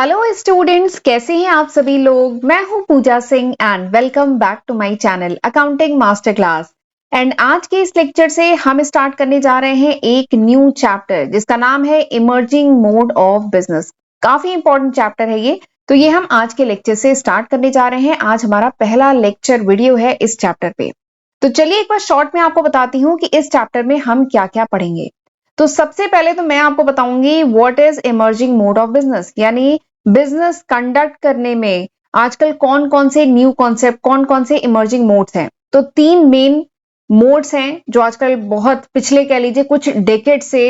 Hello students, कैसे हैं आप सभी लोग। मैं हूं Pooja Singh and welcome back to my channel accounting master class. And आज के इस लेक्चर से हम स्टार्ट करने जा रहे हैं एक न्यू चैप्टर जिसका नाम है इमर्जिंग मोड ऑफ बिजनेस। काफी इंपॉर्टेंट चैप्टर है ये, तो ये हम आज के लेक्चर से स्टार्ट करने जा रहे हैं। आज हमारा पहला लेक्चर वीडियो है इस चैप्टर पे। तो चलिए एक बार शॉर्ट में आपको बताती हूँ कि इस चैप्टर में हम क्या क्या पढ़ेंगे। तो सबसे पहले तो मैं आपको बताऊंगी what is emerging mode of business, यानी बिजनेस कंडक्ट करने में आजकल कौन कौन से न्यू कॉन्सेप्ट, कौन कौन से इमर्जिंग मोड्स हैं। तो तीन मेन मोड्स हैं जो आजकल बहुत पिछले कह लीजिए कुछ डेकेड से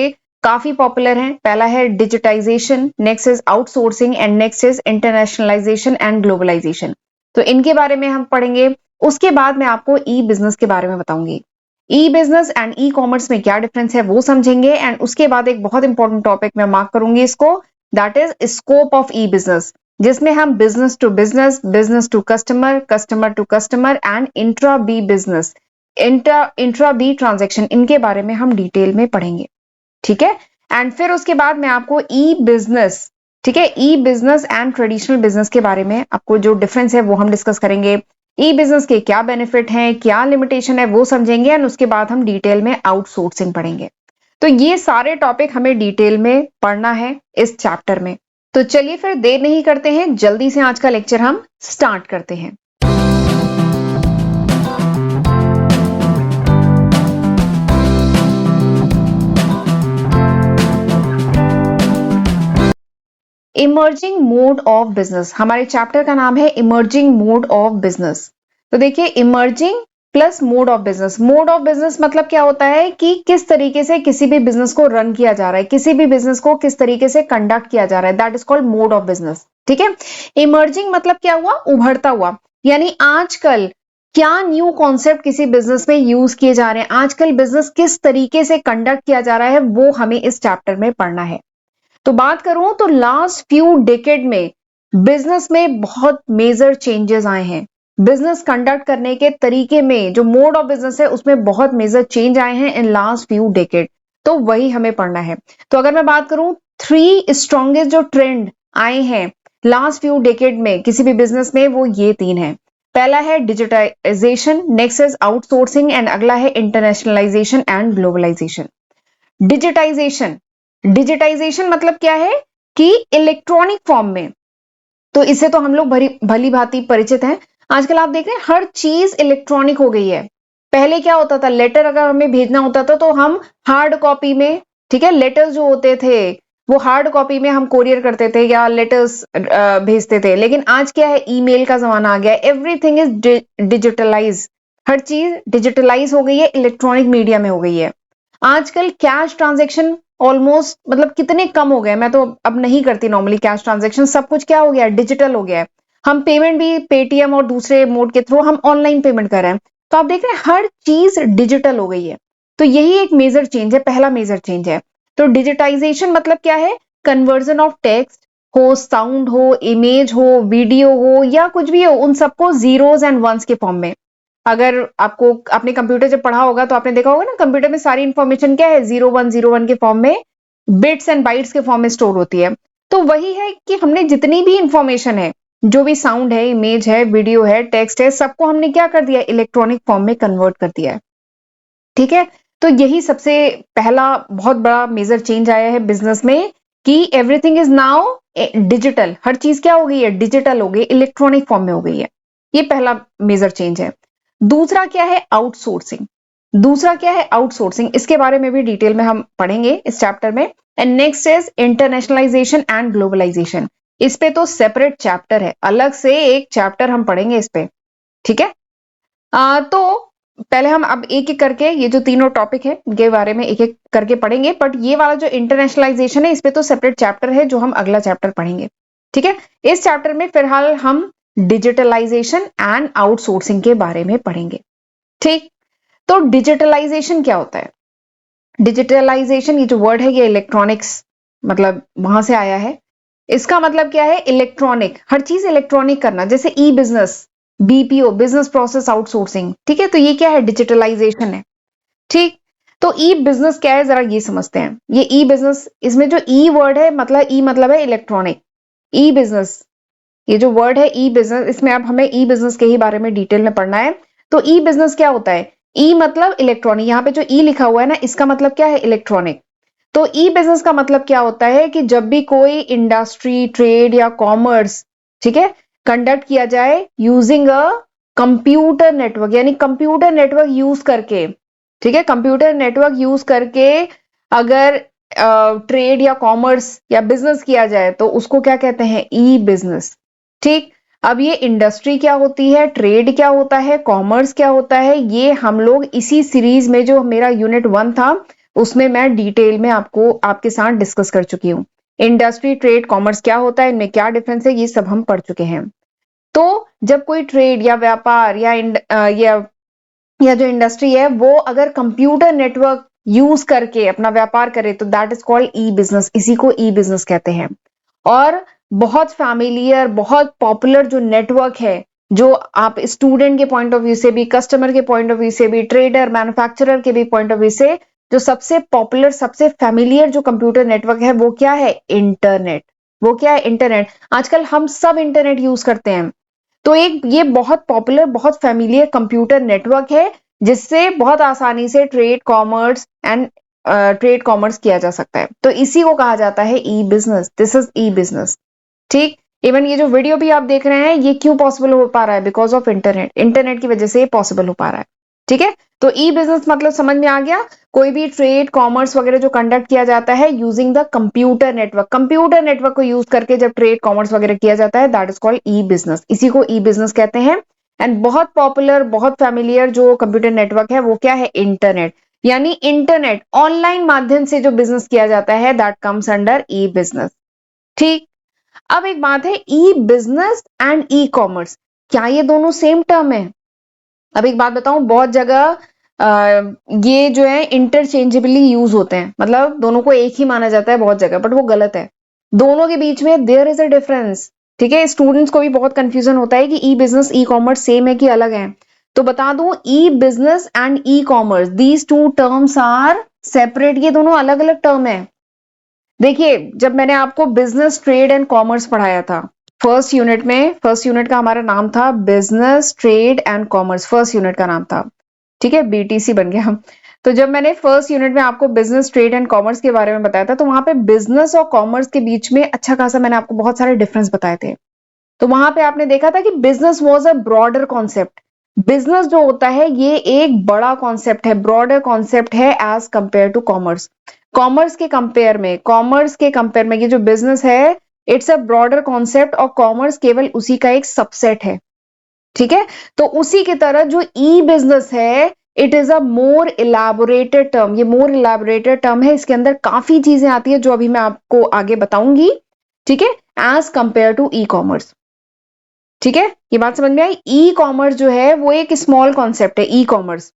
काफी पॉपुलर हैं। पहला है digitization, next is outsourcing and next is internationalization and globalization. तो इनके बारे में हम पढ़ेंगे। उसके बाद मैं आपको ई बिजनेस के बारे में बताऊंगी। ई बिजनेस एंड ई कॉमर्स में क्या डिफरेंस है वो समझेंगे। एंड उसके बाद एक बहुत इंपॉर्टेंट टॉपिक मैं मार्क करूंगी इसको, that is scope of e business, जिसमें हम business to business, business to customer, customer to customer and intra B business, intra B transaction, इनके बारे में हम डिटेल में पढ़ेंगे। ठीक है। एंड फिर उसके बाद मैं आपको ई बिजनेस, ठीक है, e business and traditional business के बारे में आपको जो डिफरेंस है वो हम डिस्कस करेंगे। ई बिजनेस के क्या बेनिफिट हैं, क्या लिमिटेशन है वो समझेंगे। एंड उसके बाद हम डिटेल में आउटसोर्सिंग पढ़ेंगे। तो ये सारे टॉपिक हमें डिटेल में पढ़ना है इस चैप्टर में। तो चलिए फिर देर नहीं करते हैं, जल्दी से आज का लेक्चर हम स्टार्ट करते हैं। इमर्जिंग मोड ऑफ बिजनेस, हमारे चैप्टर का नाम है इमर्जिंग मोड ऑफ बिजनेस। तो देखिए, emerging plus mode of business. Mode of business मतलब क्या होता है कि किस तरीके से किसी भी बिजनेस को रन किया जा रहा है, किसी भी बिजनेस को किस तरीके से कंडक्ट किया जा रहा है, that is called mode of business. ठीक है। इमर्जिंग मतलब क्या हुआ, उभरता हुआ, यानी आजकल क्या न्यू कॉन्सेप्ट किसी बिजनेस में यूज किए जा रहे हैं, आजकल बिजनेस किस तरीके से कंडक्ट किया जा रहा है, वो हमें इस चैप्टर में पढ़ना है। तो बात करूं तो लास्ट फ्यू डेकेड में बिजनेस में बहुत मेजर चेंजेस आए हैं। बिजनेस कंडक्ट करने के तरीके में जो मोड ऑफ बिजनेस है उसमें बहुत मेजर चेंज आए हैं इन लास्ट फ्यू डेकेड। तो वही हमें पढ़ना है। तो अगर मैं बात करूं, थ्री स्ट्रॉन्गेस्ट जो ट्रेंड आए हैं लास्ट फ्यू डेकेड में किसी भी बिजनेस में, वो ये तीन है। पहला है digitization, next is outsourcing and अगला है internationalization and globalization. Digitization, digitization मतलब क्या है कि इलेक्ट्रॉनिक फॉर्म में, तो इससे तो हम लोग भली भांति परिचित हैं। आजकल आप देख रहे हैं हर चीज इलेक्ट्रॉनिक हो गई है। पहले क्या होता था, लेटर अगर हमें भेजना होता था तो हम हार्ड कॉपी में, ठीक है, लेटर्स जो होते थे वो हार्ड कॉपी में हम कोरियर करते थे या लेटर्स भेजते थे। लेकिन आज क्या है, ईमेल का जमाना आ गया है, एवरीथिंग इज डिजिटलाइज, हर चीज डिजिटलाइज हो गई है, इलेक्ट्रॉनिक मीडिया में हो गई है। आजकल कैश ट्रांजैक्शन ऑलमोस्ट मतलब कितने कम हो गए, मैं तो अब नहीं करती नॉर्मली कैश ट्रांजैक्शन, सब कुछ क्या हो गया है, डिजिटल हो गया है। हम पेमेंट भी पेटीएम और दूसरे मोड के थ्रू हम ऑनलाइन पेमेंट कर रहे हैं। तो आप देख रहे हैं हर चीज डिजिटल हो गई है। तो यही एक मेजर चेंज है, पहला मेजर चेंज है। तो डिजिटाइजेशन मतलब क्या है, कन्वर्जन ऑफ टेक्स्ट हो, साउंड हो, इमेज हो, वीडियो हो या कुछ भी हो, उन सबको जीरोस एंड वंस के फॉर्म में। अगर आपको आपने कंप्यूटर जब पढ़ा होगा तो आपने देखा होगा ना, कंप्यूटर में सारी इंफॉर्मेशन क्या है, 0101 के फॉर्म में, बिट्स एंड बाइट्स के फॉर्म में स्टोर होती है। तो वही है कि हमने जितनी भी इंफॉर्मेशन है, जो भी साउंड है, इमेज है, वीडियो है, टेक्स्ट है, सबको हमने क्या कर दिया, इलेक्ट्रॉनिक फॉर्म में कन्वर्ट कर दिया है। ठीक है। तो यही सबसे पहला बहुत बड़ा मेजर चेंज आया है बिजनेस में कि एवरीथिंग इज नाउ डिजिटल, हर चीज क्या हो गई है, डिजिटल हो गई, इलेक्ट्रॉनिक फॉर्म में हो गई है। ये पहला मेजर चेंज है। दूसरा क्या है, आउटसोर्सिंग। दूसरा क्या है, आउटसोर्सिंग, इसके बारे में भी डिटेल में हम पढ़ेंगे इस चैप्टर में। And next is internationalization and globalization. इस पे तो सेपरेट चैप्टर है, अलग से एक चैप्टर हम पढ़ेंगे इस पे। ठीक है। तो पहले हम अब एक एक करके ये जो तीनों टॉपिक है इनके बारे में एक एक करके पढ़ेंगे। बट ये वाला जो इंटरनेशनलाइजेशन है इस पे तो सेपरेट चैप्टर है जो हम अगला चैप्टर पढ़ेंगे। ठीक है। इस चैप्टर में फिलहाल हम डिजिटलाइजेशन एंड आउटसोर्सिंग के बारे में पढ़ेंगे। ठीक। तो डिजिटलाइजेशन क्या होता है, डिजिटलाइजेशन ये जो वर्ड है ये इलेक्ट्रॉनिक्स मतलब वहां से आया है। इसका मतलब क्या है, इलेक्ट्रॉनिक, हर चीज इलेक्ट्रॉनिक करना, जैसे e business, BPO, business process outsourcing. ठीक है। तो ये क्या है, डिजिटलाइजेशन है। ठीक। तो ई बिजनेस क्या है, जरा ये समझते हैं। ये ई बिजनेस, इसमें जो ई वर्ड है मतलब ई मतलब है इलेक्ट्रॉनिक, ई बिजनेस, ये जो वर्ड है ई बिजनेस, इसमें अब हमें ई बिजनेस के ही बारे में डिटेल में पढ़ना है। तो ई बिजनेस क्या होता है? ई मतलब इलेक्ट्रॉनिक, यहाँ पे जो ई लिखा हुआ है ना, इसका मतलब क्या है? इलेक्ट्रॉनिक। तो ई बिजनेस का मतलब क्या होता है कि जब भी कोई इंडस्ट्री, ट्रेड या कॉमर्स, ठीक है, कंडक्ट किया जाए यूजिंग अ कंप्यूटर नेटवर्क, यानी कंप्यूटर नेटवर्क यूज करके, ठीक है, कंप्यूटर नेटवर्क यूज करके अगर ट्रेड या कॉमर्स या बिजनेस किया जाए तो उसको क्या कहते हैं? ई बिजनेस। ठीक। अब ये इंडस्ट्री क्या होती है, ट्रेड क्या होता है, कॉमर्स क्या होता है, ये हम लोग इसी सीरीज में जो मेरा यूनिट 1 था उसमें मैं डिटेल में आपको आपके साथ डिस्कस कर चुकी हूँ। इंडस्ट्री, ट्रेड, कॉमर्स क्या होता है, इनमें क्या डिफरेंस है, ये सब हम पढ़ चुके हैं। तो जब कोई ट्रेड या व्यापार या जो इंडस्ट्री है वो अगर कंप्यूटर नेटवर्क यूज करके अपना व्यापार करे तो that is called E business, इसी को ई बिजनेस कहते हैं। और बहुत फैमिलियर, बहुत पॉपुलर जो नेटवर्क है, जो आप स्टूडेंट के पॉइंट ऑफ व्यू से भी, कस्टमर के पॉइंट ऑफ व्यू से भी, ट्रेडर, मैन्युफैक्चरर के भी पॉइंट ऑफ व्यू से, जो सबसे पॉपुलर, सबसे फैमिलियर जो कंप्यूटर नेटवर्क है वो क्या है? इंटरनेट। वो क्या है? इंटरनेट। आजकल हम सब इंटरनेट यूज करते हैं। तो एक ये बहुत पॉपुलर, बहुत फैमिलियर कंप्यूटर नेटवर्क है जिससे बहुत आसानी से ट्रेड कॉमर्स किया जा सकता है। तो इसी को कहा जाता है e business. This is e business. ठीक। इवन ये जो वीडियो भी आप देख रहे हैं ये क्यों पॉसिबल हो पा रहा है? Because of internet. इंटरनेट की वजह से ये पॉसिबल हो पा रहा है। ठीक है। तो ई बिजनेस मतलब समझ में आ गया? कोई भी ट्रेड, कॉमर्स वगैरह जो कंडक्ट किया जाता है using the computer network, computer network को यूज करके जब ट्रेड, कॉमर्स वगैरह किया जाता है that is called E business. इसी को ई बिजनेस कहते हैं। एंड बहुत पॉपुलर, बहुत फैमिलियर जो कंप्यूटर नेटवर्क है वो क्या है? इंटरनेट। यानी इंटरनेट, ऑनलाइन माध्यम से जो बिजनेस किया जाता है that comes under e business. ठीक। अब एक बात है, e business and e commerce, क्या ये दोनों सेम टर्म है? अब एक बात बताऊं, बहुत जगह ये जो है इंटरचेंजेबली यूज होते हैं, मतलब दोनों को एक ही माना जाता है बहुत जगह, बट वो गलत है। दोनों के बीच में देयर इज अ डिफरेंस। ठीक है। स्टूडेंट्स को भी बहुत कंफ्यूजन होता है कि e business, e commerce same है कि अलग है। तो बता दूं, e business and e commerce, these two terms are separate. ये दोनों अलग अलग टर्म है। देखिए, जब मैंने आपको बिजनेस, ट्रेड एंड कॉमर्स पढ़ाया था फर्स्ट यूनिट में, फर्स्ट यूनिट का हमारा नाम था business, trade and commerce, first unit का नाम था। ठीक है, बीटीसी बन गया। तो जब मैंने फर्स्ट यूनिट में आपको बिजनेस, ट्रेड एंड कॉमर्स के बारे में बताया था तो वहां पे बिजनेस और कॉमर्स के बीच में अच्छा खासा मैंने आपको बहुत सारे डिफरेंस बताए थे। तो वहां पे आपने देखा था कि business was a broader concept. Business जो होता है ये एक बड़ा कॉन्सेप्ट है, ब्रॉडर कॉन्सेप्ट है as compare to commerce. Commerce के कंपेयर में ये जो बिजनेस है इट्स अ ब्रॉडर कॉन्सेप्ट और कॉमर्स केवल उसी का एक सबसेट है। ठीक है। तो उसी की तरह जो ई बिजनेस है it is a more elaborated term. ये मोर इलाबोरेटेड टर्म है, इसके अंदर काफी चीजें आती है जो अभी मैं आपको आगे बताऊंगी। ठीक है। As compare to e commerce. ठीक है, ये बात समझ में आई? ई कॉमर्स जो है वो एक स्मॉल कॉन्सेप्ट है। ई कॉमर्स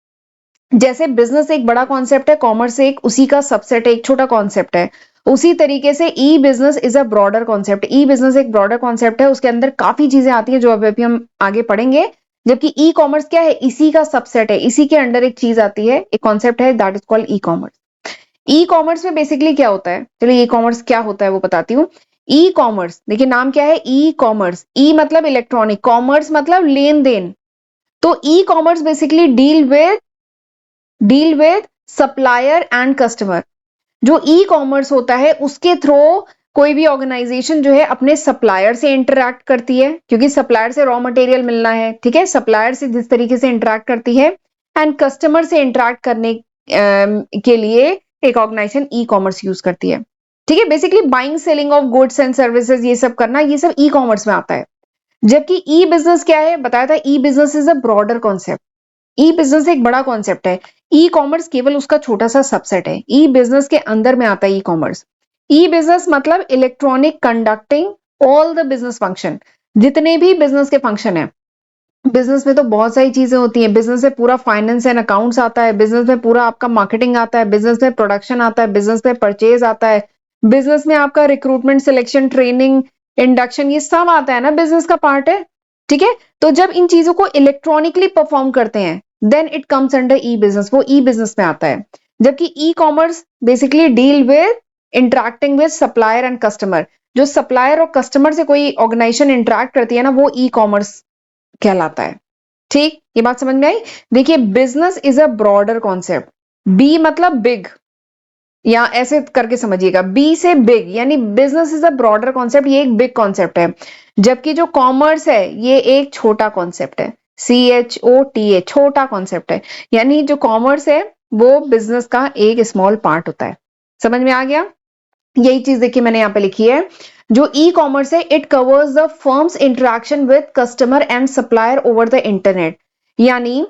जैसे बिजनेस एक बड़ा कॉन्सेप्ट है, कॉमर्स एक उसी का सबसेट है, एक छोटा कॉन्सेप्ट है। उसी तरीके से e business is a broader concept. E business एक ब्रॉडर कॉन्सेप्ट है, उसके अंदर काफी चीजें आती हैं जो अभी हम आगे पढ़ेंगे। जबकि ई कॉमर्स क्या है? इसी का सबसेट है, इसी के अंडर एक चीज आती है, एक कॉन्सेप्ट है, that is called e commerce. E commerce में बेसिकली क्या होता है, चलिए ई कॉमर्स क्या होता है वो बताती हूँ। ई कॉमर्स देखिए नाम क्या है? E commerce. ई मतलब इलेक्ट्रॉनिक, कॉमर्स मतलब लेन देन। तो ई commerce basically deal with supplier and customer. जो ई कॉमर्स होता है उसके थ्रू कोई भी ऑर्गेनाइजेशन जो है अपने सप्लायर से इंटरैक्ट करती है, क्योंकि सप्लायर से रॉ मटेरियल मिलना है। ठीक है, सप्लायर से जिस तरीके से इंटरैक्ट करती है एंड कस्टमर से इंटरैक्ट करने के लिए एक ऑर्गेनाइजेशन ई कॉमर्स यूज करती है। ठीक है, basically buying selling of goods and services, ये सब करना, ये सब ई कॉमर्स में आता है। जबकि ई बिजनेस क्या है बताया था? E business is a broader concept. E business एक बड़ा कॉन्सेप्ट है, ई कॉमर्स केवल उसका छोटा सा सबसेट है। ई बिजनेस के अंदर में आता है ई कॉमर्स। ई बिजनेस मतलब electronic conducting all the business function, जितने भी बिजनेस के फंक्शन है। बिजनेस में तो बहुत सारी चीजें होती हैं। बिजनेस में पूरा फाइनेंस एंड अकाउंट्स आता है, बिजनेस में पूरा आपका मार्केटिंग आता है, बिजनेस में प्रोडक्शन आता है, बिजनेस में परचेज आता है, बिजनेस में आपका रिक्रूटमेंट, सिलेक्शन, ट्रेनिंग, इंडक्शन, ये सब आता है ना, बिजनेस का पार्ट है। ठीक है। तो जब इन चीजों को इलेक्ट्रॉनिकली परफॉर्म करते हैं then it comes under e business, वो ई बिजनेस में आता है। जबकि e commerce basically deal with interacting with supplier and customer. जो सप्लायर और कस्टमर से कोई ऑर्गेनाइजेशन इंटरेक्ट करती है ना, वो ई कॉमर्स कहलाता है। ठीक, ये बात समझ में आई। देखिए, business is a broader concept. B मतलब बिग, या ऐसे करके समझिएगा, बी से बिग, यानी business is a broader concept, ये एक बिग कॉन्सेप्ट है। जबकि जो कॉमर्स है ये एक छोटा कॉन्सेप्ट है, CHOTA, छोटा कॉन्सेप्ट है। यानी जो कॉमर्स है वो बिजनेस का एक स्मॉल पार्ट होता है। समझ में आ गया? यही चीज देखिए मैंने यहाँ पे लिखी है। जो ई कॉमर्स है, it covers the firms interaction with customer and supplier over the internet. यानी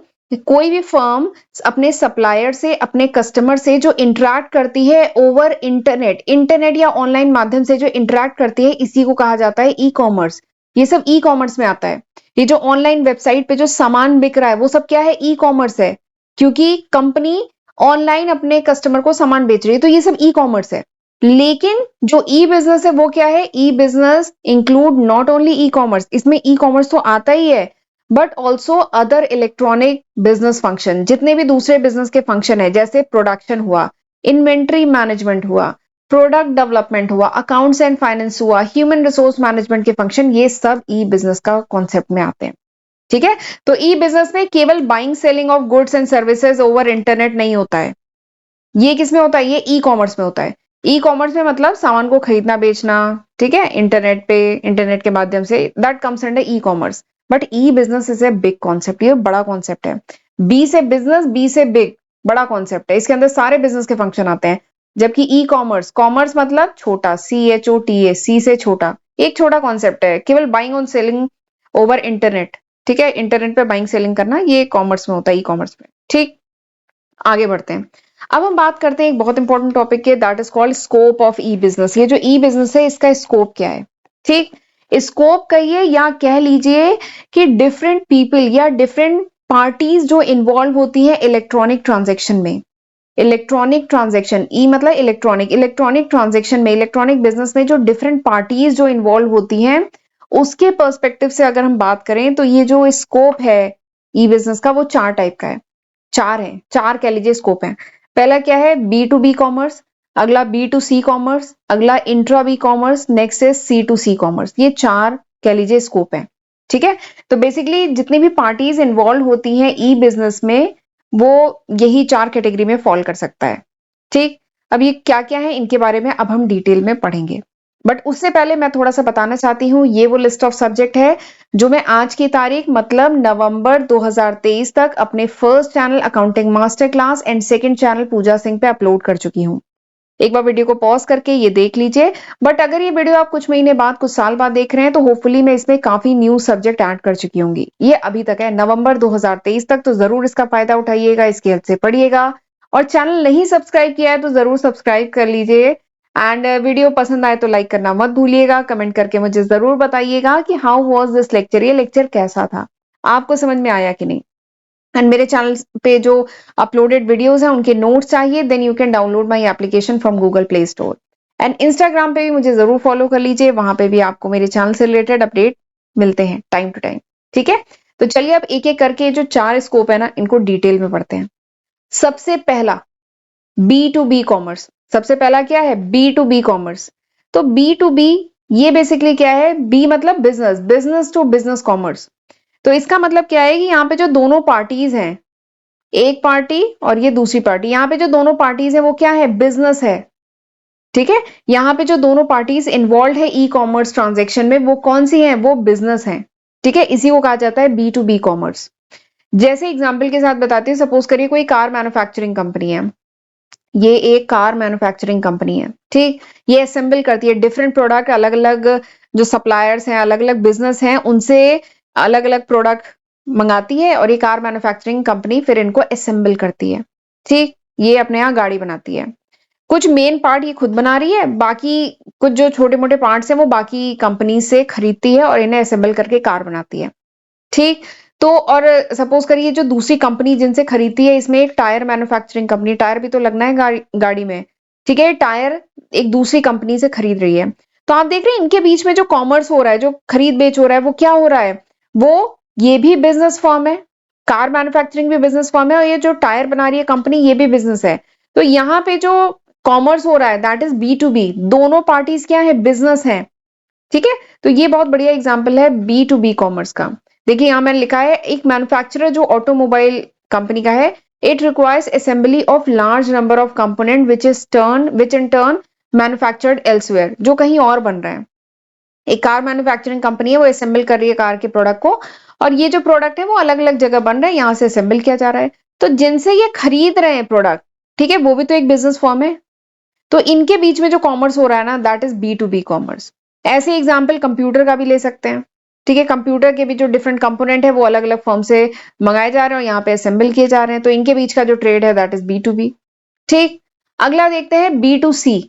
कोई भी फर्म अपने सप्लायर से, अपने कस्टमर से जो इंटरेक्ट करती है ओवर इंटरनेट, इंटरनेट या ऑनलाइन माध्यम से जो इंटरेक्ट करती है, इसी को कहा जाता है ई कॉमर्स। ये सब ई कॉमर्स में आता है। ये जो ऑनलाइन वेबसाइट पे जो सामान बिक रहा है वो सब क्या है? ई कॉमर्स है, क्योंकि कंपनी ऑनलाइन अपने कस्टमर को सामान बेच रही है, तो ये सब ई कॉमर्स है। लेकिन जो ई बिजनेस है वो क्या है? E business include not only e commerce, इसमें ई कॉमर्स तो आता ही है, but also other electronic business function, जितने भी दूसरे बिजनेस के फंक्शन है, जैसे प्रोडक्शन हुआ, इन्वेंट्री मैनेजमेंट हुआ, प्रोडक्ट डेवलपमेंट हुआ, अकाउंट्स एंड फाइनेंस हुआ, ह्यूमन रिसोर्स मैनेजमेंट के फंक्शन, ये सब ई बिजनेस का कॉन्सेप्ट में आते हैं। ठीक है, तो ई बिजनेस में केवल buying selling of goods and services over internet नहीं होता है। ये किस में होता है? ये ई कॉमर्स में होता है। ई कॉमर्स में मतलब सामान को खरीदना बेचना, ठीक है, इंटरनेट पे, इंटरनेट के माध्यम से, that comes under e commerce. But E business is a big concept, ये बड़ा कॉन्सेप्ट है। बी से बिजनेस, बी से बिग, बड़ा कॉन्सेप्ट है, इसके अंदर सारे बिजनेस के फंक्शन आते हैं। जबकि ई कॉमर्स, कॉमर्स मतलब छोटा, CHOTA, सी से छोटा, एक छोटा कॉन्सेप्ट है, केवल buying on selling over internet. ठीक है, इंटरनेट पे बाइंग सेलिंग करना, ये कॉमर्स में होता है, ई कॉमर्स में। ठीक, आगे बढ़ते हैं। अब हम बात करते हैं एक बहुत इंपॉर्टेंट टॉपिक के, that is called scope of e business. ये जो ई बिजनेस है इसका स्कोप क्या है? ठीक, स्कोप कहिए या कह लीजिए कि डिफरेंट पीपल या डिफरेंट पार्टीज जो इन्वॉल्व होती हैं इलेक्ट्रॉनिक ट्रांजेक्शन में। इलेक्ट्रॉनिक ट्रांजेक्शन, ई मतलब इलेक्ट्रॉनिक, इलेक्ट्रॉनिक ट्रांजेक्शन में, इलेक्ट्रॉनिक बिजनेस में जो डिफरेंट पार्टीज जो इन्वॉल्व होती हैं, उसके पर्सपेक्टिव से अगर हम बात करें तो ये जो स्कोप है ई बिजनेस का, वो चार टाइप का है। चार है, चार कह लीजिए स्कोप है। पहला क्या है? B2B कॉमर्स, अगला B2C कॉमर्स, अगला इंट्रा बी कॉमर्स, नेक्स्ट है C2C कॉमर्स। ये चार कह लीजिए स्कोप है। ठीक है, तो बेसिकली जितनी भी पार्टीज इन्वॉल्व होती हैं ई बिजनेस में, वो यही चार कैटेगरी में फॉल कर सकता है। ठीक, अब ये क्या क्या है इनके बारे में अब हम डिटेल में पढ़ेंगे। बट उससे पहले मैं थोड़ा सा बताना चाहती हूँ, ये वो लिस्ट ऑफ सब्जेक्ट है जो मैं आज की तारीख मतलब नवंबर 2023 तक अपने first channel accounting master class and second channel Pooja Singh पे अपलोड कर चुकी हूँ। एक बार वीडियो को पॉज करके ये देख लीजिए। बट अगर ये वीडियो आप कुछ महीने बाद, कुछ साल बाद देख रहे हैं, तो होपफुली मैं इसमें काफी न्यू सब्जेक्ट ऐड कर चुकी होंगी। ये अभी तक है नवंबर 2023 तक, तो जरूर इसका फायदा उठाइएगा, इसकी हेल्प से पढ़िएगा। और चैनल नहीं सब्सक्राइब किया है तो जरूर सब्सक्राइब कर लीजिए। एंड वीडियो पसंद आए तो लाइक करना मत भूलिएगा। कमेंट करके मुझे जरूर बताइएगा कि हाउ वाज दिस लेक्चर, ये लेक्चर कैसा था, आपको समझ में आया कि नहीं। एंड मेरे चैनल पे जो अपलोडेड वीडियोस हैं उनके नोट्स चाहिए, then you can download my application from Google Play Store. And Instagram पे भी मुझे जरूर फॉलो कर लीजिए, वहां पे भी आपको मेरे चैनल से रिलेटेड अपडेट मिलते हैं टाइम टू टाइम। ठीक है, तो चलिए अब एक एक करके जो चार स्कोप है ना, इनको डिटेल में पढ़ते हैं। सबसे पहला B2B कॉमर्स। सबसे पहला क्या है? B2B commerce. तो B2B ये बेसिकली क्या है? B मतलब business, business to business commerce. तो इसका मतलब क्या है कि यहाँ पे जो दोनों पार्टीज हैं, एक पार्टी और ये दूसरी पार्टी, यहाँ पे जो दोनों पार्टीज है वो क्या है? बिजनेस है। ठीक है, यहाँ पे जो दोनों पार्टीज इन्वॉल्व है ई कॉमर्स ट्रांजेक्शन में, वो कौन सी है? वो बिजनेस है। ठीक है, इसी को कहा जाता है B2B कॉमर्स। जैसे एग्जाम्पल के साथ बताते हैं, सपोज करिए कोई कार मैन्युफैक्चरिंग कंपनी है। ये एक कार मैन्युफैक्चरिंग कंपनी है। ठीक, ये असेंबल करती है डिफरेंट प्रोडक्ट, अलग अलग जो सप्लायर्स हैं, अलग अलग बिजनेस हैं, उनसे अलग अलग प्रोडक्ट मंगाती है, और ये कार मैन्युफैक्चरिंग कंपनी फिर इनको असेंबल करती है। ठीक, ये अपने यहाँ गाड़ी बनाती है। कुछ मेन पार्ट ये खुद बना रही है, बाकी कुछ जो छोटे मोटे पार्ट्स हैं वो बाकी कंपनी से खरीदती है और इन्हें असेंबल करके कार बनाती है। ठीक, तो और सपोज करिए जो दूसरी कंपनी जिनसे खरीदती है, इसमें एक टायर मैन्युफैक्चरिंग कंपनी, टायर भी तो लगना है गाड़ी में। ठीक है, टायर एक दूसरी कंपनी से खरीद रही है। तो आप देख रहे हैं इनके बीच में जो कॉमर्स हो रहा है, जो खरीद बेच हो रहा है, वो क्या हो रहा है? वो ये भी बिजनेस फॉर्म है, कार मैन्युफैक्चरिंग भी बिजनेस फॉर्म है, और ये जो टायर बना रही है कंपनी, ये भी बिजनेस है। तो यहाँ पे जो कॉमर्स हो रहा है, दैट इज B2B। दोनों पार्टीज क्या है, बिजनेस है। ठीक है, तो ये बहुत बढ़िया एग्जाम्पल है B2B कॉमर्स का। देखिए यहां मैंने लिखा है, एक मैन्युफैक्चरर जो ऑटोमोबाइल कंपनी का है, it requires assembly of large number of component which in turn manufactured elsewhere, जो कहीं और बन रहे हैं। एक कार मैन्युफैक्चरिंग कंपनी है, वो असेंबल कर रही है कार के प्रोडक्ट को, और ये जो प्रोडक्ट है वो अलग अलग जगह बन रहे हैं, यहां से असेंबल किया जा रहा है। तो जिनसे ये खरीद रहे हैं प्रोडक्ट, ठीक है, वो भी तो एक बिजनेस फॉर्म है। तो इनके बीच में जो कॉमर्स हो रहा है ना, दैट इज B2B कॉमर्स। ऐसे एग्जाम्पल कंप्यूटर का भी ले सकते हैं। ठीक है, कंप्यूटर के भी जो डिफरेंट कंपोनेंट है वो अलग अलग फॉर्म से मंगाए जा रहे हैं और यहाँ पे असेंबल किए जा रहे हैं, तो इनके बीच का जो ट्रेड है दैट इज B2B। ठीक, अगला देखते हैं B2C।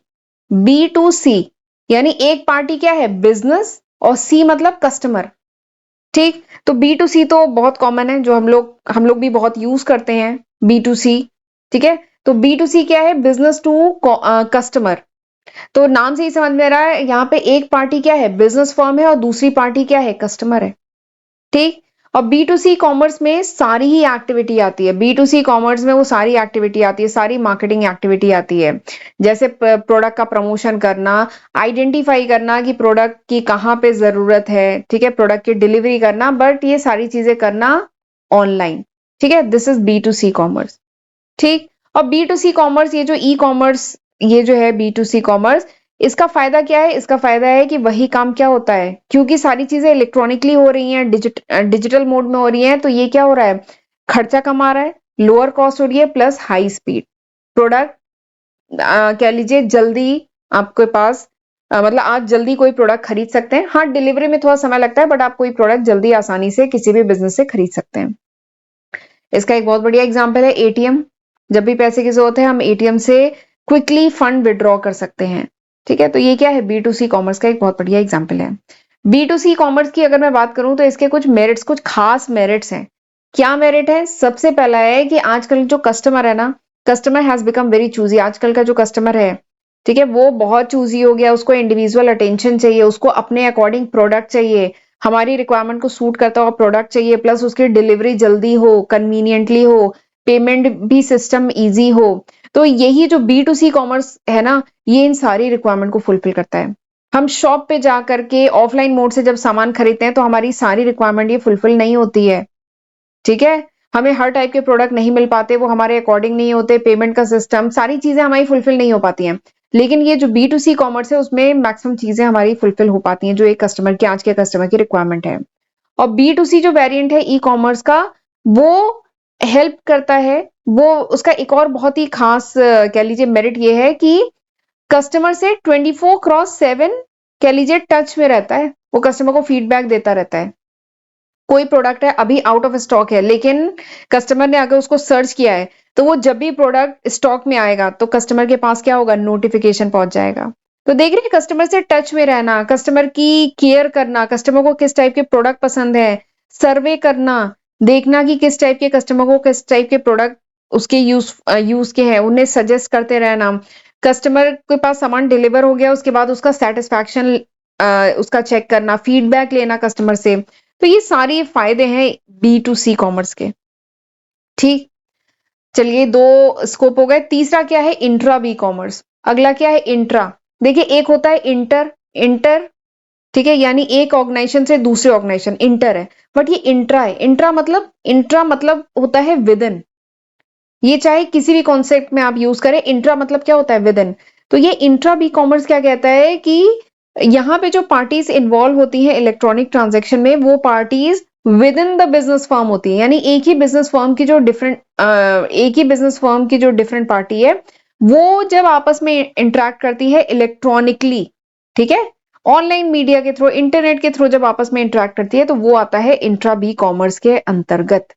B2C यानी एक पार्टी क्या है, बिजनेस, और C मतलब कस्टमर। ठीक, तो B2C तो बहुत कॉमन है, जो हम लोग भी बहुत यूज करते हैं B2C। ठीक है, तो B2C क्या है, बिजनेस टू कस्टमर। तो नाम से ही समझ में आ रहा है, यहाँ पे एक पार्टी क्या है, बिजनेस फर्म है, और दूसरी पार्टी क्या है, कस्टमर है। ठीक, और B2C कॉमर्स में सारी ही एक्टिविटी आती है। B2C कॉमर्स में वो सारी एक्टिविटी आती है, सारी मार्केटिंग एक्टिविटी आती है, जैसे प्रोडक्ट का प्रमोशन करना, आइडेंटिफाई करना कि प्रोडक्ट की कहाँ पे जरूरत है, ठीक है, प्रोडक्ट की डिलीवरी करना, बट ये सारी चीजें करना ऑनलाइन। ठीक है, दिस इज B2C कॉमर्स। ठीक, और B2C कॉमर्स, ये जो ई कॉमर्स, ये जो है B2C कॉमर्स, इसका फायदा क्या है, इसका फायदा है कि वही काम क्या होता है, क्योंकि सारी चीजें इलेक्ट्रॉनिकली हो रही हैं, डिजिटल मोड में हो रही हैं, तो ये क्या हो रहा है, खर्चा कम आ रहा है, लोअर कॉस्ट हो रही है, प्लस हाई स्पीड प्रोडक्ट, कह लीजिए जल्दी आपके पास, मतलब आज जल्दी कोई प्रोडक्ट खरीद सकते हैं। हाँ, डिलीवरी में थोड़ा समय लगता है, बट आप कोई प्रोडक्ट जल्दी आसानी से किसी भी बिजनेस से खरीद सकते हैं। इसका एक बहुत बढ़िया एग्जांपल है एटीएम। जब भी पैसे की जरूरत है, हम एटीएम से क्विकली फंड विड्रॉ कर सकते हैं। ठीक है, तो ये क्या है, B2C कॉमर्स का एक बहुत बढ़िया एग्जांपल है। B2C कॉमर्स की अगर मैं बात करूं तो इसके कुछ मेरिट्स, कुछ खास मेरिट्स हैं। क्या मेरिट है, सबसे पहला है कि आजकल जो कस्टमर है ना, customer has become very choosy. आजकल का जो कस्टमर है, ठीक है, वो बहुत चूजी हो गया, उसको इंडिविजुअल अटेंशन चाहिए, उसको अपने अकॉर्डिंग प्रोडक्ट चाहिए, हमारी रिक्वायरमेंट को सूट करता हुआ प्रोडक्ट चाहिए, प्लस उसकी डिलीवरी जल्दी हो, कन्वीनियंटली हो, पेमेंट भी सिस्टम इजी हो। तो यही जो B2C कॉमर्स है ना, ये इन सारी रिक्वायरमेंट को फुलफिल करता है। हम शॉप पे जा करके ऑफलाइन मोड से जब सामान खरीदते हैं तो हमारी सारी रिक्वायरमेंट ये फुलफिल नहीं होती है। ठीक है, हमें हर टाइप के प्रोडक्ट नहीं मिल पाते, वो हमारे अकॉर्डिंग नहीं होते, पेमेंट का सिस्टम, सारी चीजें हमारी फुलफिल नहीं हो पाती हैं। लेकिन ये जो B2C कॉमर्स है, उसमें मैक्सिमम चीजें हमारी फुलफिल हो पाती हैं, जो एक कस्टमर की, आज के कस्टमर की रिक्वायरमेंट है। और B2C जो वेरिएंट है ई कॉमर्स का, वो हेल्प करता है, वो उसका एक और बहुत ही खास कह लीजिए मेरिट ये है कि कस्टमर से 24/7 कह लीजिए टच में रहता है, वो कस्टमर को फीडबैक देता रहता है। कोई प्रोडक्ट है अभी आउट ऑफ स्टॉक है, लेकिन कस्टमर ने अगर उसको सर्च किया है, तो वो जब भी प्रोडक्ट स्टॉक में आएगा तो कस्टमर के पास क्या होगा, नोटिफिकेशन पहुंच जाएगा। तो देख रहे हैं, कस्टमर से टच में रहना, कस्टमर की केयर करना, कस्टमर को किस टाइप के प्रोडक्ट पसंद है, सर्वे करना, देखना कि किस टाइप के कस्टमर को किस टाइप के प्रोडक्ट उसके यूज के हैं, उन्हें सजेस्ट करते रहना। कस्टमर के पास सामान डिलीवर हो गया, उसके बाद उसका सेटिस्फैक्शन उसका चेक करना, फीडबैक लेना कस्टमर से। तो ये सारे फायदे हैं B2C कॉमर्स के। ठीक, चलिए दो स्कोप हो गए। तीसरा क्या है, इंट्रा बी कॉमर्स। अगला क्या है, इंट्रा। देखिए एक होता है इंटर, इंटर, ठीक है, यानी एक ऑर्गेनाइजेशन से दूसरे ऑर्गेनाइजेशन, इंटर है। बट ये इंट्रा है, इंट्रा मतलब होता है विद इन। ये चाहे किसी भी कॉन्सेप्ट में आप यूज करें, इंट्रा मतलब क्या होता है, विद इन। तो ये इंट्रा बी कॉमर्स क्या कहता है कि यहाँ पे जो पार्टीज इन्वॉल्व होती हैं इलेक्ट्रॉनिक ट्रांजैक्शन में, वो parties with in the business firm होती है, यानी एक ही बिजनेस फर्म की जो डिफरेंट पार्टी है, वो जब आपस में इंटरेक्ट करती है इलेक्ट्रॉनिकली, ठीक है, ऑनलाइन मीडिया के थ्रू, इंटरनेट के थ्रू जब आपस में इंटरेक्ट करती है, तो वो आता है इंट्रा बी कॉमर्स के अंतर्गत।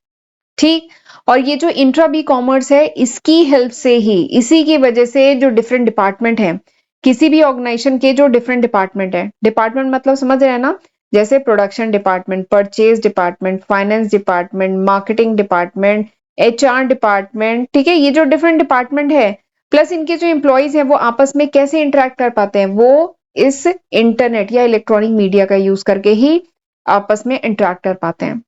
ठीक, और ये जो इंट्रा बी कॉमर्स है, इसकी हेल्प से ही, इसी की वजह से जो डिफरेंट डिपार्टमेंट है, किसी भी ऑर्गेनाइजेशन के जो डिफरेंट डिपार्टमेंट है, डिपार्टमेंट मतलब समझ रहे हैं ना, जैसे production department, purchase department, finance department, marketing department, HR department, ठीक है, ये जो डिफरेंट डिपार्टमेंट है, प्लस इनके जो एम्प्लॉयज हैं, वो आपस में कैसे इंटरेक्ट कर पाते हैं, वो इस इंटरनेट या इलेक्ट्रॉनिक मीडिया का यूज करके ही आपस में इंटरेक्ट कर पाते हैं।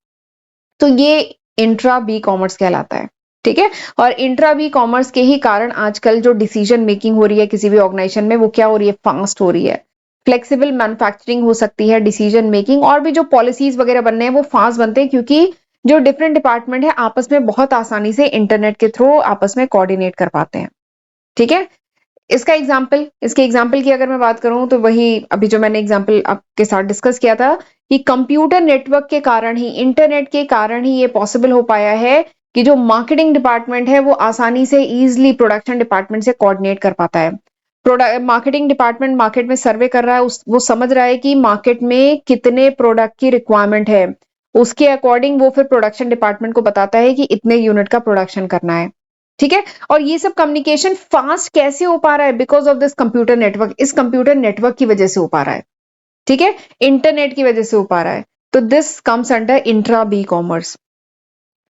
तो ये इंट्रा बी कॉमर्स कहलाता है। ठीक है। और इंट्रा बी कॉमर्स के ही कारण आजकल जो डिसीजन मेकिंग हो रही है किसी भी ऑर्गेनाइजेशन में वो क्या हो रही है, फास्ट हो रही है। फ्लेक्सिबल मैन्युफैक्चरिंग हो सकती है, डिसीजन मेकिंग और भी जो पॉलिसीज वगैरह बनने हैं वो फास्ट बनते हैं, क्योंकि जो डिफरेंट डिपार्टमेंट है आपस में बहुत आसानी से इंटरनेट के थ्रू आपस में कोऑर्डिनेट कर पाते हैं। ठीक है। इसके एग्जाम्पल की अगर मैं बात करूं तो वही अभी जो मैंने एग्जाम्पल आपके साथ डिस्कस किया था कि कंप्यूटर नेटवर्क के कारण ही, इंटरनेट के कारण ही ये पॉसिबल हो पाया है कि जो मार्केटिंग डिपार्टमेंट है वो आसानी से इजीली प्रोडक्शन डिपार्टमेंट से कोऑर्डिनेट कर पाता है। प्रोडक्ट मार्केटिंग डिपार्टमेंट मार्केट में सर्वे कर रहा है, वो समझ रहा है कि मार्केट में कितने प्रोडक्ट की रिक्वायरमेंट है, उसके अकॉर्डिंग वो फिर प्रोडक्शन डिपार्टमेंट को बताता है कि इतने यूनिट का प्रोडक्शन करना है। ठीक है। और ये सब कम्युनिकेशन फास्ट कैसे हो पा रहा है, because of this computer network, इस कंप्यूटर नेटवर्क की वजह से हो पा रहा है। ठीक है, इंटरनेट की वजह से हो पा रहा है। तो this comes under intra B commerce.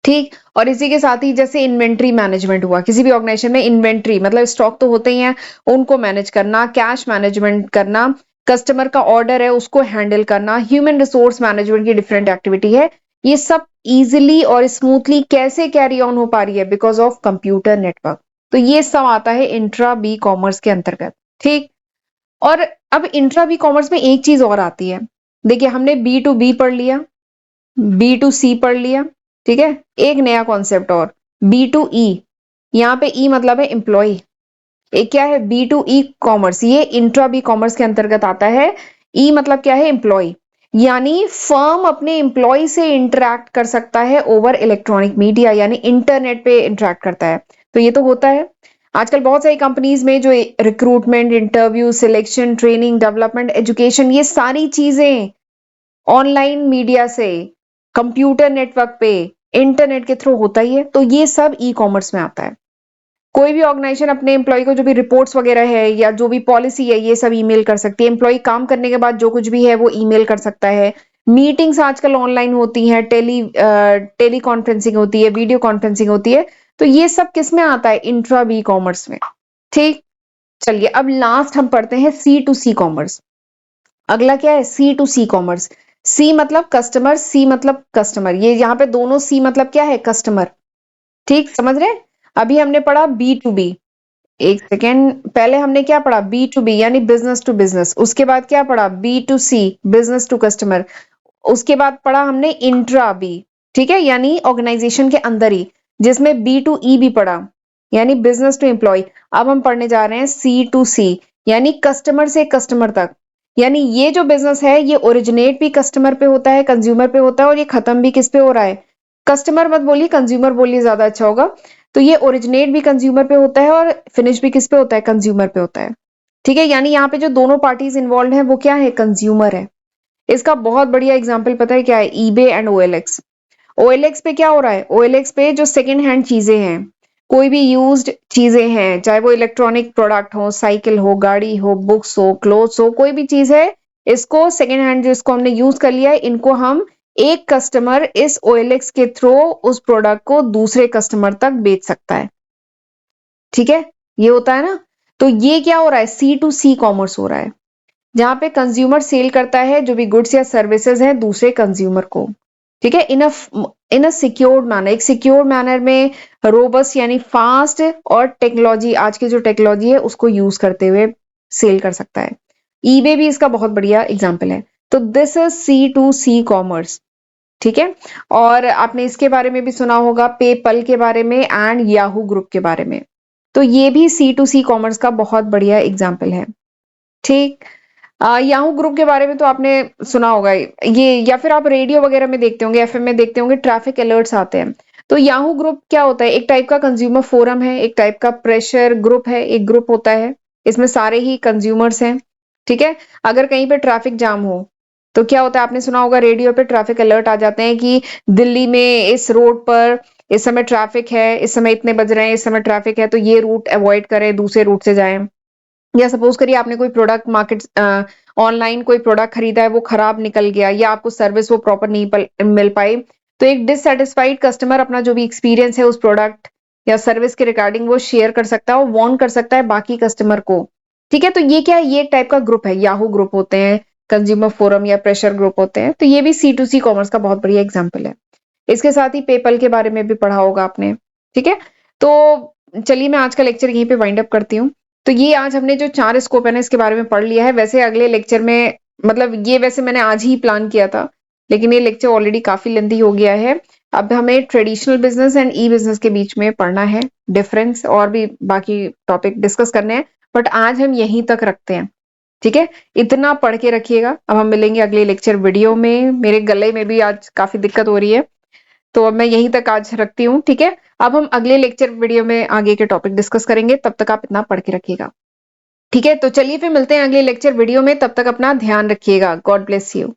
ठीक। और इसी के साथ ही जैसे इन्वेंट्री मैनेजमेंट हुआ, किसी भी ऑर्गेनाइजेशन में इन्वेंट्री मतलब स्टॉक तो होते ही हैं, उनको मैनेज करना, कैश मैनेजमेंट करना, कस्टमर का ऑर्डर है उसको हैंडल करना, ह्यूमन रिसोर्स मैनेजमेंट की डिफरेंट एक्टिविटी है, ये सब इजीली और स्मूथली कैसे कैरी ऑन हो पा रही है, बिकॉज ऑफ कंप्यूटर नेटवर्क। तो ये सब आता है इंट्रा बी कॉमर्स के अंतर्गत। ठीक। और अब इंट्रा बी कॉमर्स में एक चीज और आती है। देखिए, हमने बी टू बी पढ़ लिया, बी टू सी पढ़ लिया। ठीक है। एक नया कॉन्सेप्ट और, बी टू ई। यहाँ पे ई मतलब है एम्प्लॉय। एक क्या है, बी टू ई कॉमर्स, ये इंट्रा बी कॉमर्स के अंतर्गत आता है। ई मतलब क्या है, एम्प्लॉय। यानी फर्म अपने एम्प्लॉय से इंटरैक्ट कर सकता है ओवर इलेक्ट्रॉनिक मीडिया, यानी इंटरनेट पे इंटरैक्ट करता है। तो ये तो होता है आजकल बहुत सारी कंपनीज में, जो recruitment, interview, selection, training, development, education, ये सारी चीजें ऑनलाइन मीडिया से, कंप्यूटर नेटवर्क पे, इंटरनेट के थ्रू होता ही है। तो ये सब ई कॉमर्स में आता है। कोई भी ऑर्गेनाइजेशन अपने एम्प्लॉय को जो भी रिपोर्ट्स वगैरह है या जो भी पॉलिसी है ये सब ईमेल कर सकती है। एम्प्लॉय काम करने के बाद जो कुछ भी है वो ईमेल कर सकता है। मीटिंग्स आजकल ऑनलाइन होती हैं, टेली कॉन्फ्रेंसिंग होती है, वीडियो कॉन्फ्रेंसिंग होती है। तो ये सब किस में आता है, इंट्रा बी कॉमर्स में। ठीक। चलिए अब लास्ट हम पढ़ते हैं सी टू सी कॉमर्स। अगला क्या है, सी टू सी कॉमर्स। सी मतलब कस्टमर, सी मतलब कस्टमर, ये यहाँ पे दोनों सी मतलब क्या है, कस्टमर। ठीक, समझ रहे हैं? अभी हमने पढ़ा बी टू बी, एक सेकेंड, पहले हमने क्या पढ़ा, बी टू बी यानी बिजनेस टू बिजनेस। उसके बाद क्या पढ़ा, B to C, business to customer. उसके बाद पढ़ा हमने इंट्रा बी, ठीक है, यानी ऑर्गेनाइजेशन के अंदर ही, जिसमें बी टू ई भी पढ़ा, यानी बिजनेस टू एम्प्लॉय। अब हम पढ़ने जा रहे हैं सी टू सी, यानी कस्टमर से कस्टमर तक। यानी ये जो बिजनेस है ये ओरिजिनेट भी कस्टमर पे होता है, कंज्यूमर पे होता है, और ये खत्म भी किस पे हो रहा है, कस्टमर मत बोलिए, कंज्यूमर बोलिए, ज्यादा अच्छा होगा। तो ये ओरिजिनेट भी कंज्यूमर पे होता है और फिनिश भी किस पे होता है, कंज्यूमर पे होता है। ठीक है, यानी यहाँ पे जो दोनों पार्टीज इन्वॉल्व है वो क्या है, कंज्यूमर है। इसका बहुत बढ़िया एग्जाम्पल पता है क्या है, ईबे एंड ओएलएक्स। ओएलएक्स पे क्या हो रहा है, ओएलएक्स पे जो सेकेंड हैंड चीजें हैं, कोई भी यूज्ड चीजें हैं, चाहे वो इलेक्ट्रॉनिक प्रोडक्ट हो, साइकिल हो, गाड़ी हो, बुक्स हो, क्लोथ्स हो, कोई भी चीज है, इसको सेकेंड हैंड जो इसको हमने यूज कर लिया है, इनको हम, एक कस्टमर इस ओएलएक्स के थ्रू उस प्रोडक्ट को दूसरे कस्टमर तक बेच सकता है। ठीक है, ये होता है ना। तो ये क्या हो रहा है, सी टू सी कॉमर्स हो रहा है, जहां पे कंज्यूमर सेल करता है जो भी गुड्स या सर्विसेज हैं दूसरे कंज्यूमर को। ठीक है, इन अ सिक्योर्ड मैनर, एक सिक्योर मैनर में, रोबस्ट यानी फास्ट, और टेक्नोलॉजी, आज की जो टेक्नोलॉजी है उसको यूज करते हुए सेल कर सकता है। ईबे भी इसका बहुत बढ़िया एग्जाम्पल है। तो this is C to C commerce. ठीक है। और आपने इसके बारे में भी सुना होगा, पेपल के बारे में एंड याहू ग्रुप के बारे में। तो ये भी सी टू सी कॉमर्स का बहुत बढ़िया एग्जाम्पल है। ठीक। याहू ग्रुप के बारे में तो आपने सुना होगा ये, या फिर आप रेडियो वगैरह में देखते होंगे, एफएम में देखते होंगे, ट्रैफिक अलर्ट्स आते हैं। तो याहू ग्रुप क्या होता है, एक टाइप का कंज्यूमर फोरम है, एक टाइप का प्रेशर ग्रुप है, एक ग्रुप होता है, इसमें सारे ही कंज्यूमर्स हैं। ठीक है। अगर कहीं पे ट्रैफिक जाम हो तो क्या होता है, आपने सुना होगा रेडियो पे ट्रैफिक अलर्ट आ जाते हैं कि दिल्ली में इस रोड पर इस समय ट्रैफिक है, इस समय इतने बज रहे हैं, इस समय ट्रैफिक है, तो ये रूट अवॉइड करें, दूसरे रूट से जाएं। या सपोज करिए आपने कोई प्रोडक्ट मार्केट, ऑनलाइन कोई प्रोडक्ट खरीदा है, वो खराब निकल गया, या आपको सर्विस वो प्रॉपर नहीं मिल पाई, तो एक डिससेटिस्फाइड कस्टमर अपना जो भी एक्सपीरियंस है उस प्रोडक्ट या सर्विस के रिगार्डिंग वो शेयर कर सकता है और वार्न कर सकता है बाकी कस्टमर को। ठीक है, तो ये क्या है, ये एक टाइप का ग्रुप है, याहू ग्रुप होते हैं, कंज्यूमर फोरम या प्रेशर ग्रुप होते हैं। तो ये भी सी टू सी कॉमर्स का बहुत बढ़िया एग्जाम्पल है। इसके साथ ही पेपल के बारे में भी पढ़ा होगा आपने। ठीक है? तो चलिए मैं आज का लेक्चर यहीं पे वाइंड अप करती हूँ। तो ये आज हमने जो 4 स्कोप है ना इसके बारे में पढ़ लिया है। वैसे अगले लेक्चर में मतलब ये वैसे मैंने आज ही प्लान किया था, लेकिन ये लेक्चर ऑलरेडी काफ़ी लेंथी हो गया है। अब हमें ट्रेडिशनल बिज़नेस एंड ई-बिज़नेस के बीच में पढ़ना है, डिफरेंस और भी बाकी टॉपिक डिस्कस करने हैं, बट आज हम यहीं तक रखते हैं। ठीक है? इतना पढ़ के रखिएगा। अब हम मिलेंगे अगले लेक्चर वीडियो में। मेरे गले में भी आज काफ़ी दिक्कत हो रही है। तो अब मैं यहीं तक आज रखती हूँ, ठीक है? अब हम अगले लेक्चर वीडियो में आगे के टॉपिक डिस्कस करेंगे, तब तक आप इतना पढ़ के रखिएगा। ठीक है? तो चलिए फिर मिलते हैं अगले लेक्चर वीडियो में, तब तक अपना ध्यान रखिएगा। God bless you.